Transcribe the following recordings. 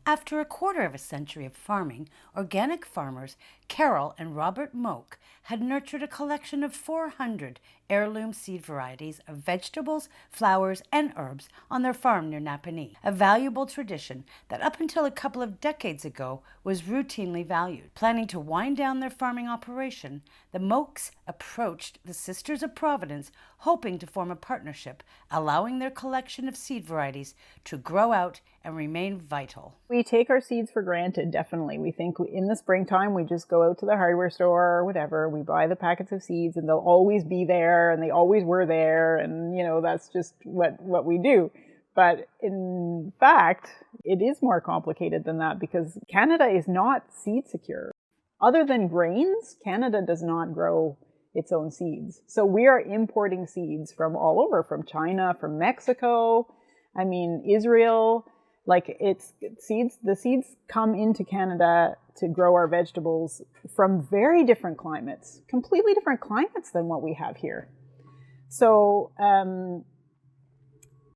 After a quarter of a century of farming, organic farmers Carol and Robert Moak had nurtured a collection of 400 heirloom seed varieties of vegetables, flowers, and herbs on their farm near Napanee, a valuable tradition that up until a couple of decades ago was routinely valued. Planning to wind down their farming operation, the Moaks approached the Sisters of Providence, hoping to form a partnership, allowing their collection of seed varieties to grow out and remain vital. We take our seeds for granted, definitely. We think in the springtime we just go out to the hardware store or whatever, we buy the packets of seeds and they'll always be there and they always were there, and that's just what we do. But in fact, it is more complicated than that because Canada is not seed secure. Other than grains, Canada does not grow its own seeds. So we are importing seeds from all over, from China, from Mexico, Israel. The seeds come into Canada to grow our vegetables from very different climates, completely different climates than what we have here. So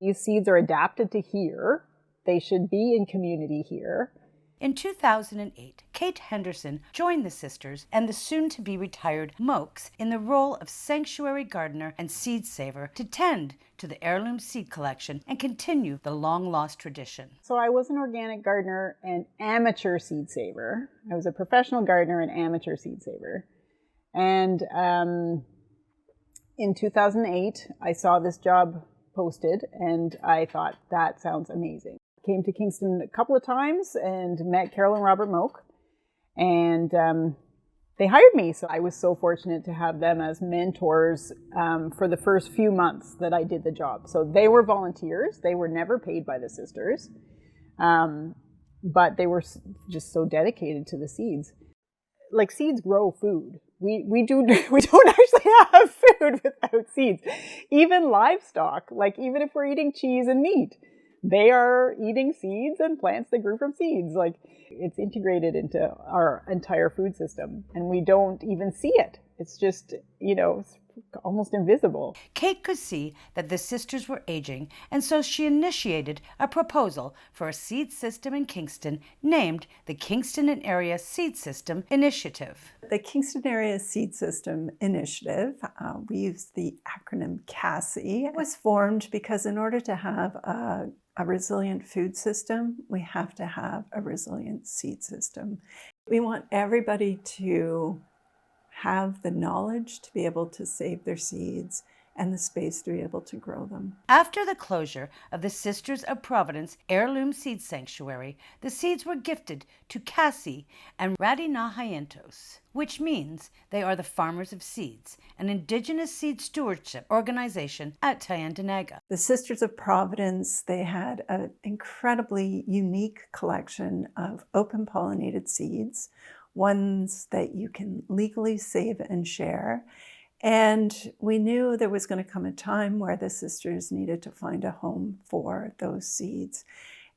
these seeds are adapted to here. They should be in community here. In 2008, Kate Henderson joined the sisters and the soon-to-be retired Moaks in the role of sanctuary gardener and seed saver to tend to the heirloom seed collection and continue the long-lost tradition. So I was an organic gardener and amateur seed saver. I was a professional gardener and amateur seed saver. And in 2008, I saw this job posted and I thought, that sounds amazing. Came to Kingston a couple of times and met Carol and Robert Moak, and they hired me. So I was so fortunate to have them as mentors for the first few months that I did the job. So they were volunteers. They were never paid by the sisters, but they were just so dedicated to the seeds. Like, seeds grow food. We don't actually have food without seeds. Even livestock, like even if we're eating cheese and meat, they are eating seeds and plants that grew from seeds. Like, it's integrated into our entire food system and we don't even see it. It's just, it's almost invisible. Kate could see that the sisters were aging, and so she initiated a proposal for a seed system in Kingston named the Kingston and Area Seed System Initiative. The Kingston Area Seed System Initiative, we use the acronym CASI, was formed because in order to have a resilient food system, we have to have a resilient seed system. We want everybody to have the knowledge to be able to save their seeds and the space to be able to grow them. After the closure of the Sisters of Providence Heirloom Seed Sanctuary, the seeds were gifted to Kasi and Radinahayentos, which means they are the farmers of seeds, an Indigenous seed stewardship organization at Tyendinaga. The Sisters of Providence, they had an incredibly unique collection of open pollinated seeds, ones that you can legally save and share. And we knew there was going to come a time where the sisters needed to find a home for those seeds.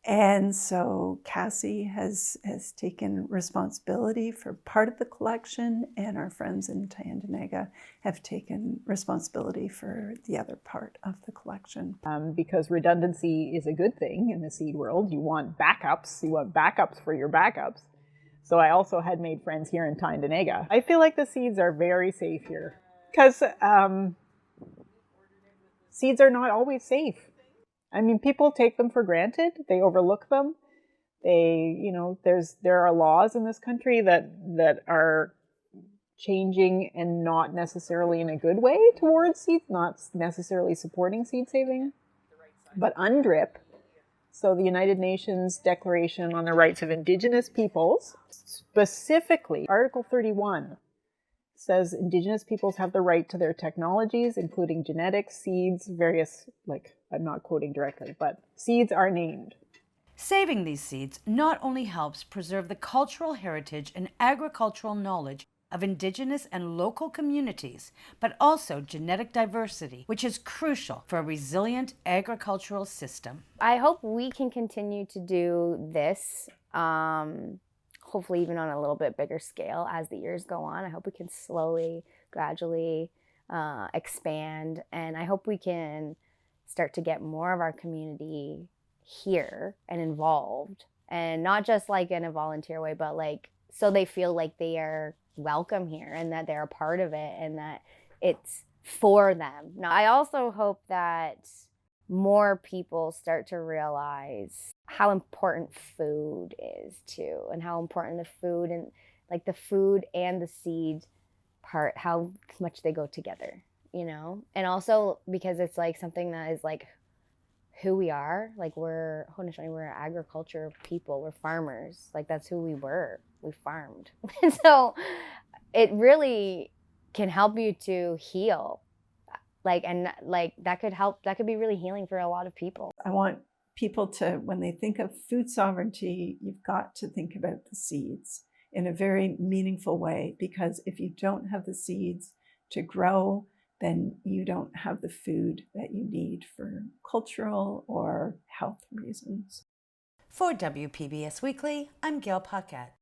And so Cassie has taken responsibility for part of the collection, and our friends in Tyendinaga have taken responsibility for the other part of the collection. Because redundancy is a good thing in the seed world. You want backups. You want backups for your backups. So I also had made friends here in Tyendinaga. I feel like the seeds are very safe here because seeds are not always safe. People take them for granted. They overlook them. There are laws in this country that are changing and not necessarily in a good way towards seeds, not necessarily supporting seed saving. But UNDRIP, so the United Nations Declaration on the Rights of Indigenous Peoples, specifically Article 31 says Indigenous peoples have the right to their technologies, including genetics, seeds, various, I'm not quoting directly, but seeds are named. Saving these seeds not only helps preserve the cultural heritage and agricultural knowledge of Indigenous and local communities, but also genetic diversity, which is crucial for a resilient agricultural system. I hope we can continue to do this, hopefully even on a little bit bigger scale as the years go on. I hope we can slowly, gradually expand, and I hope we can start to get more of our community here and involved and not just like in a volunteer way, but like so they feel like they are welcome here and that they're a part of it and that it's for them. Now, I also hope that more people start to realize how important food is too, and how important the food and like the food and the seed part, how much they go together, you know? And also because it's like something that is like who we are. Like we're agriculture people, we're farmers. Like that's who we were. We farmed. So it really can help you to heal. Like, and like that could be really healing for a lot of people. I want people to, when they think of food sovereignty, you've got to think about the seeds in a very meaningful way, because if you don't have the seeds to grow, then you don't have the food that you need for cultural or health reasons. For WPBS Weekly, I'm Gail Paquette.